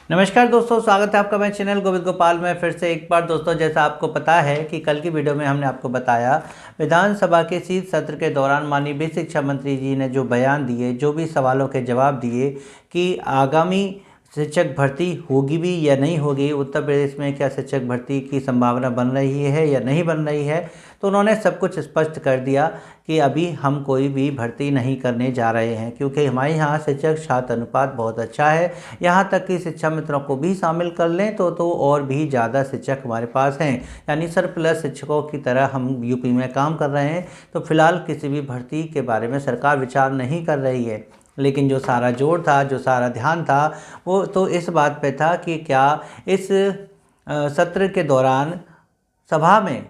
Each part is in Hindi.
नमस्कार दोस्तों, स्वागत है आपका मेरे चैनल गोविंद गोपाल में फिर से एक बार। दोस्तों, जैसा आपको पता है कि कल की वीडियो में हमने आपको बताया विधानसभा के शीत सत्र के दौरान माननीय शिक्षा मंत्री जी ने जो बयान दिए, जो भी सवालों के जवाब दिए कि आगामी शिक्षक भर्ती होगी भी या नहीं होगी, उत्तर प्रदेश में क्या शिक्षक भर्ती की संभावना बन रही है या नहीं बन रही है, तो उन्होंने सब कुछ स्पष्ट कर दिया कि अभी हम कोई भी भर्ती नहीं करने जा रहे हैं, क्योंकि हमारे यहाँ शिक्षक छात्र अनुपात बहुत अच्छा है। यहाँ तक कि शिक्षा मित्रों को भी शामिल कर लें तो और भी ज़्यादा शिक्षक हमारे पास हैं, यानी सरप्लस शिक्षकों की तरह हम यूपी में काम कर रहे हैं। तो फिलहाल किसी भी भर्ती के बारे में सरकार विचार नहीं कर रही है, लेकिन जो सारा जोर था, जो सारा ध्यान था, वो तो इस बात पे था कि क्या इस सत्र के दौरान सभा में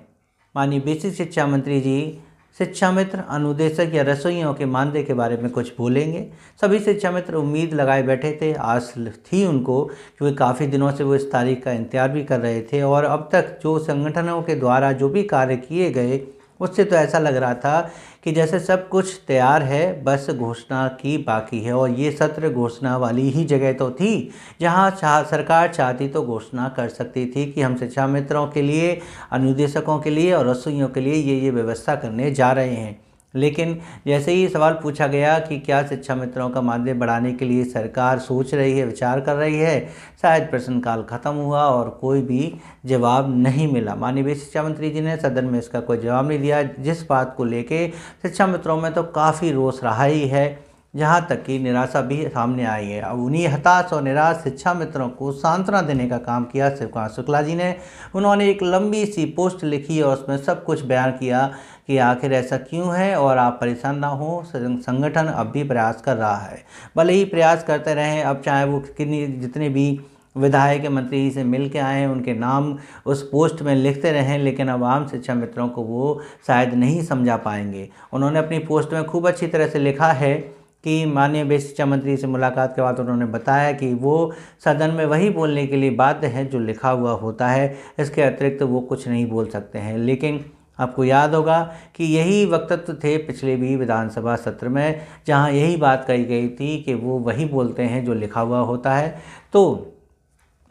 माननीय बेसिक शिक्षा मंत्री जी शिक्षा मित्र, अनुदेशक या रसोइयों के मानदेय के बारे में कुछ बोलेंगे। सभी शिक्षा मित्र उम्मीद लगाए बैठे थे, आस थी उनको, क्योंकि काफ़ी दिनों से वो इस तारीख का इंतजार भी कर रहे थे। और अब तक जो संगठनों के द्वारा जो भी कार्य किए गए, उससे तो ऐसा लग रहा था कि जैसे सब कुछ तैयार है, बस घोषणा की बाकी है। और ये सत्र घोषणा वाली ही जगह तो थी जहां सरकार चाहती तो घोषणा कर सकती थी कि हम शिक्षा मित्रों के लिए, अनुदेशकों के लिए और रसोइयों के लिए ये व्यवस्था करने जा रहे हैं। लेकिन जैसे ही सवाल पूछा गया कि क्या शिक्षा मित्रों का मानदेय बढ़ाने के लिए सरकार सोच रही है, विचार कर रही है, शायद प्रश्नकाल खत्म हुआ और कोई भी जवाब नहीं मिला। माननीय शिक्षा मंत्री जी ने सदन में इसका कोई जवाब नहीं दिया, जिस बात को लेके शिक्षा मित्रों में तो काफ़ी रोष रहा ही है, जहाँ तक कि निराशा भी सामने आई है। अब उन्हीं हताश और निराश शिक्षा मित्रों को सांत्वना देने का काम किया शिवकांत शुक्ला जी ने। उन्होंने एक लंबी सी पोस्ट लिखी और उसमें सब कुछ बयान किया कि आखिर ऐसा क्यों है और आप परेशान ना हो, संगठन अब भी प्रयास कर रहा है। भले ही प्रयास करते रहें, अब चाहे वो जितने भी विधायक मंत्री से मिल के आए हैं, उनके नाम उस पोस्ट में लिखते रहें, लेकिन अब आम शिक्षा मित्रों को वो शायद नहीं समझा पाएंगे। उन्होंने अपनी पोस्ट में खूब अच्छी तरह से लिखा है कि माननीय शिक्षा मंत्री से मुलाकात के बाद उन्होंने बताया कि वो सदन में वही बोलने के लिए बाध्य है जो लिखा हुआ होता है, इसके अतिरिक्त वो कुछ नहीं बोल सकते हैं। लेकिन आपको याद होगा कि यही वक्तव्य थे पिछले भी विधानसभा सत्र में, जहां यही बात कही गई थी कि वो वही बोलते हैं जो लिखा हुआ होता है। तो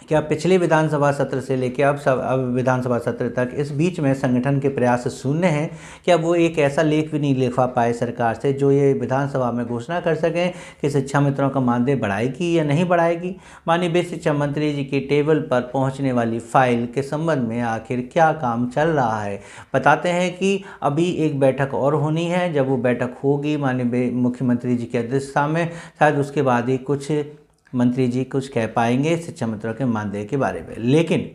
क्या पिछले विधानसभा सत्र से लेकर अब विधानसभा सत्र तक इस बीच में संगठन के प्रयास शून्य हैं? क्या वो एक ऐसा लेख भी नहीं लिखवा पाए सरकार से जो ये विधानसभा में घोषणा कर सकें कि शिक्षा मित्रों का मानदेय बढ़ाएगी या नहीं बढ़ाएगी? माननीय शिक्षा मंत्री जी के टेबल पर पहुंचने वाली फाइल के संबंध में आखिर क्या काम चल रहा है? बताते हैं कि अभी एक बैठक और होनी है। जब वो बैठक होगी माननीय मुख्यमंत्री जी की अध्यक्षता में, शायद उसके बाद ही कुछ मंत्री जी कुछ कह पाएंगे शिक्षा मित्रों के मानदेय के बारे में। लेकिन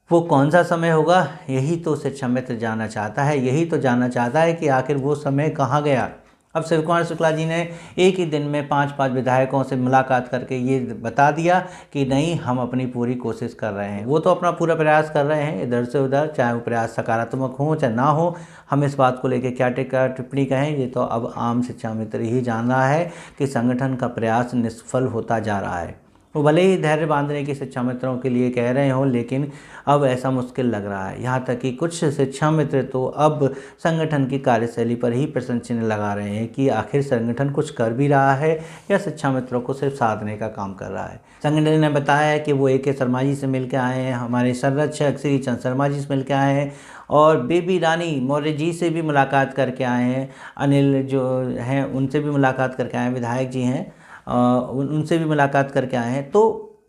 वो कौन सा समय होगा, यही तो शिक्षा मित्र जानना चाहता है। यही तो जानना चाहता है कि आखिर वो समय कहाँ गया। अब शिवकांत शुक्ला जी ने एक ही दिन में 5 विधायकों से मुलाकात करके ये बता दिया कि नहीं, हम अपनी पूरी कोशिश कर रहे हैं। वो तो अपना पूरा प्रयास कर रहे हैं इधर से उधर, चाहे वो प्रयास सकारात्मक हो चाहे ना हो। हम इस बात को लेकर क्या टिप्पणी कहें, ये तो अब आम शिक्षा मित्र ही जान रहा है कि संगठन का प्रयास निष्फल होता जा रहा है। वो भले ही धैर्य बांधने की शिक्षा मित्रों के लिए कह रहे हों, लेकिन अब ऐसा मुश्किल लग रहा है। यहाँ तक कि कुछ शिक्षा मित्र तो अब संगठन की कार्यशैली पर ही प्रश्न चिन्ह लगा रहे हैं कि आखिर संगठन कुछ कर भी रहा है या शिक्षा मित्रों को सिर्फ साधने का काम कर रहा है। संगठन ने बताया है कि वो AK शर्मा जी से मिल के आए हैं, हमारे संरक्षक श्री चंद शर्मा जी से मिल के आए हैं और बेबी रानी मौर्य जी से भी मुलाकात करके आए हैं। अनिल जो हैं उनसे भी मुलाकात करके आए हैं, विधायक जी हैं, उनसे भी मुलाकात करके आए हैं। तो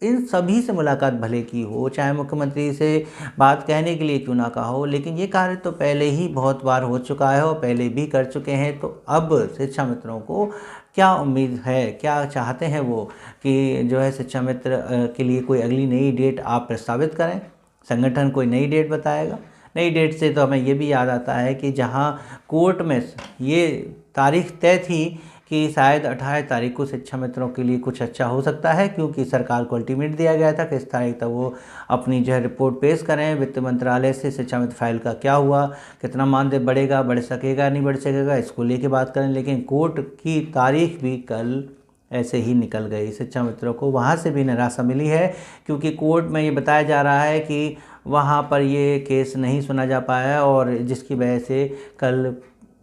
इन सभी से मुलाकात भले की हो, चाहे मुख्यमंत्री से बात कहने के लिए क्यों ना कहा हो, लेकिन ये कार्य तो पहले ही बहुत बार हो चुका है और पहले भी कर चुके हैं। तो अब शिक्षा मित्रों को क्या उम्मीद है, क्या चाहते हैं वो कि जो है शिक्षा मित्र के लिए कोई अगली नई डेट आप प्रस्तावित करें, संगठन कोई नई डेट बताएगा। नई डेट से तो हमें ये भी याद आता है कि जहाँ कोर्ट में ये तारीख तय थी कि शायद 18 तारीख को शिक्षा मित्रों के लिए कुछ अच्छा हो सकता है, क्योंकि सरकार को अल्टीमेट दिया गया था कि इस तारीख तक वो अपनी जो है रिपोर्ट पेश करें वित्त मंत्रालय से। शिक्षा मित्र फाइल का क्या हुआ, कितना मानदेय बढ़ेगा, बढ़ सकेगा नहीं बढ़ सकेगा, इसको लेके बात करें। लेकिन कोर्ट की तारीख भी कल ऐसे ही निकल गई। शिक्षा मित्रों को वहाँ से भी निराशा मिली है, क्योंकि कोर्ट में ये बताया जा रहा है कि वहाँ पर ये केस नहीं सुना जा पाया और जिसकी वजह से कल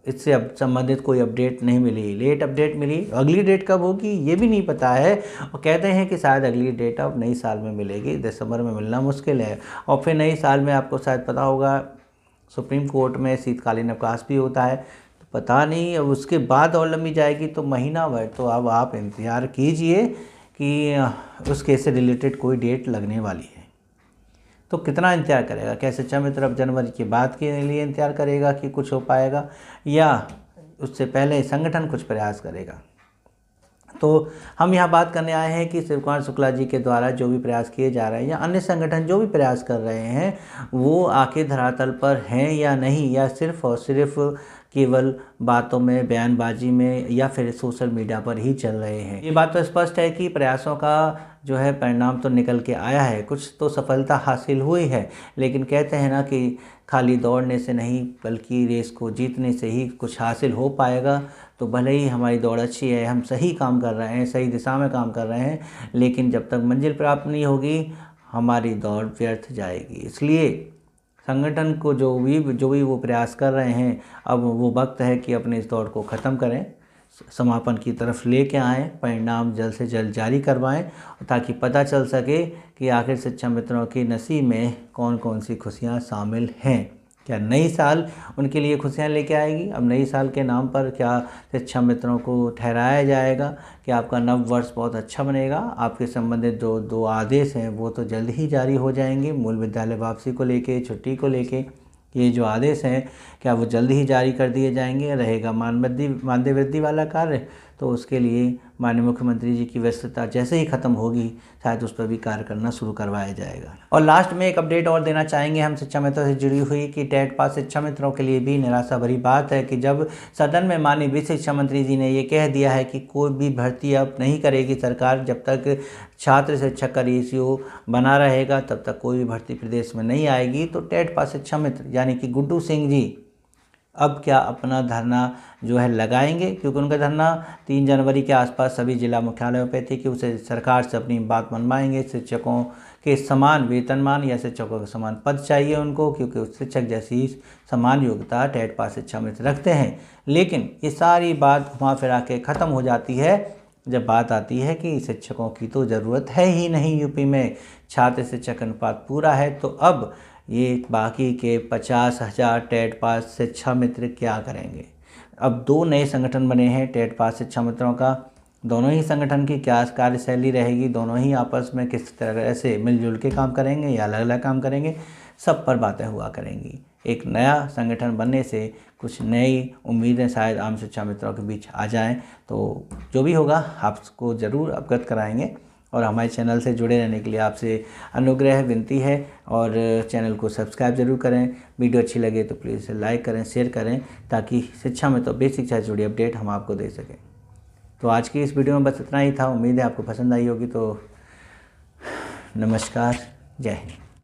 इससे अब संबंधित कोई अपडेट नहीं मिली, लेट अपडेट मिली। अगली डेट कब होगी ये भी नहीं पता है, और कहते हैं कि शायद अगली डेट अब नई साल में मिलेगी, दिसंबर में मिलना मुश्किल है। और फिर नई साल में आपको शायद पता होगा सुप्रीम कोर्ट में शीतकालीन अवकाश भी होता है, तो पता नहीं अब उसके बाद और लंबी जाएगी तो महीना भर। तो अब आप इंतज़ार कीजिए कि उस केस से रिलेटेड कोई डेट लगने वाली है। तो कितना इंतजार करेगा? क्या सच्चा मित्र अब जनवरी के बाद के लिए इंतजार करेगा कि कुछ हो पाएगा, या उससे पहले संगठन कुछ प्रयास करेगा? तो हम यहाँ बात करने आए हैं कि शिव कुमार शुक्ला जी के द्वारा जो भी प्रयास किए जा रहे हैं या अन्य संगठन जो भी प्रयास कर रहे हैं वो आखिर धरातल पर हैं या नहीं, या सिर्फ और सिर्फ केवल बातों में, बयानबाजी में, या फिर सोशल मीडिया पर ही चल रहे हैं। ये बात तो स्पष्ट है कि प्रयासों का जो है परिणाम तो निकल के आया है, कुछ तो सफलता हासिल हुई है। लेकिन कहते हैं ना कि खाली दौड़ने से नहीं बल्कि रेस को जीतने से ही कुछ हासिल हो पाएगा। तो भले ही हमारी दौड़ अच्छी है, हम सही काम कर रहे हैं, सही दिशा में काम कर रहे हैं, लेकिन जब तक मंजिल प्राप्त नहीं होगी हमारी दौड़ व्यर्थ जाएगी। इसलिए संगठन को जो भी वो प्रयास कर रहे हैं, अब वो वक्त है कि अपने इस दौड़ को ख़त्म करें, समापन की तरफ लेके आएँ, परिणाम जल्द से जल्द जारी करवाएं, ताकि पता चल सके कि आखिर शिक्षा मित्रों के नसीब में कौन कौन सी खुशियां शामिल हैं। क्या नई साल उनके लिए खुशियां लेके आएगी? अब नई साल के नाम पर क्या शिक्षा मित्रों को ठहराया जाएगा कि आपका नव वर्ष बहुत अच्छा बनेगा? आपके संबंधित जो दो आदेश हैं वो तो जल्द ही जारी हो जाएंगे। मूल विद्यालय वापसी को लेके, छुट्टी को लेके ये जो आदेश हैं क्या वो जल्द ही जारी कर दिए जाएंगे? रहेगा मानदेय वृद्धि वाला कार्य, तो उसके लिए माननीय मुख्यमंत्री जी की व्यस्तता जैसे ही ख़त्म होगी शायद उस पर भी कार्य करना शुरू करवाया जाएगा। और लास्ट में एक अपडेट और देना चाहेंगे हम शिक्षा मित्रों से जुड़ी हुई कि टेट पास शिक्षा मित्रों के लिए भी निराशा भरी बात है कि जब सदन में माननीय वित्त शिक्षा मंत्री जी ने ये कह दिया है कि कोई भी भर्ती अब नहीं करेगी सरकार, जब तक छात्र शिक्षक का रेशियो बना रहेगा तब तक कोई भी भर्ती प्रदेश में नहीं आएगी। तो टेट पास शिक्षा मित्र यानी कि गुड्डू सिंह जी अब क्या अपना धरना जो है लगाएंगे? क्योंकि उनका धरना 3 जनवरी के आसपास सभी जिला मुख्यालयों पे थी कि उसे सरकार से अपनी बात मनवाएंगे। शिक्षकों के समान वेतनमान या शिक्षकों के समान पद चाहिए उनको, क्योंकि शिक्षक जैसी समान योग्यता टेट पास शिक्षा मित्र रखते हैं। लेकिन ये सारी बात घुमा फिरा के ख़त्म हो जाती है जब बात आती है कि शिक्षकों की तो ज़रूरत है ही नहीं, यूपी में छात्र शिक्षक अनुपात पूरा है। तो अब ये बाकी के 50,000 टेट पास शिक्षा मित्र क्या करेंगे? अब 2 नए संगठन बने हैं टेट पास शिक्षा मित्रों का। दोनों ही संगठन की क्या कार्यशैली रहेगी, दोनों ही आपस में किस तरह से मिलजुल के काम करेंगे या अलग अलग काम करेंगे, सब पर बातें हुआ करेंगी। एक नया संगठन बनने से कुछ नई उम्मीदें शायद आम शिक्षा मित्रों के बीच आ जाएं। तो जो भी होगा आपको ज़रूर अवगत कराएंगे, और हमारे चैनल से जुड़े रहने के लिए आपसे अनुग्रह विनती है, और चैनल को सब्सक्राइब ज़रूर करें। वीडियो अच्छी लगे तो प्लीज़ लाइक करें, शेयर करें, ताकि शिक्षा में तो बेसिक शिक्षा से जुड़ी अपडेट हम आपको दे सकें। तो आज की इस वीडियो में बस इतना ही था। उम्मीद है आपको पसंद आई होगी। तो नमस्कार, जय हिंद।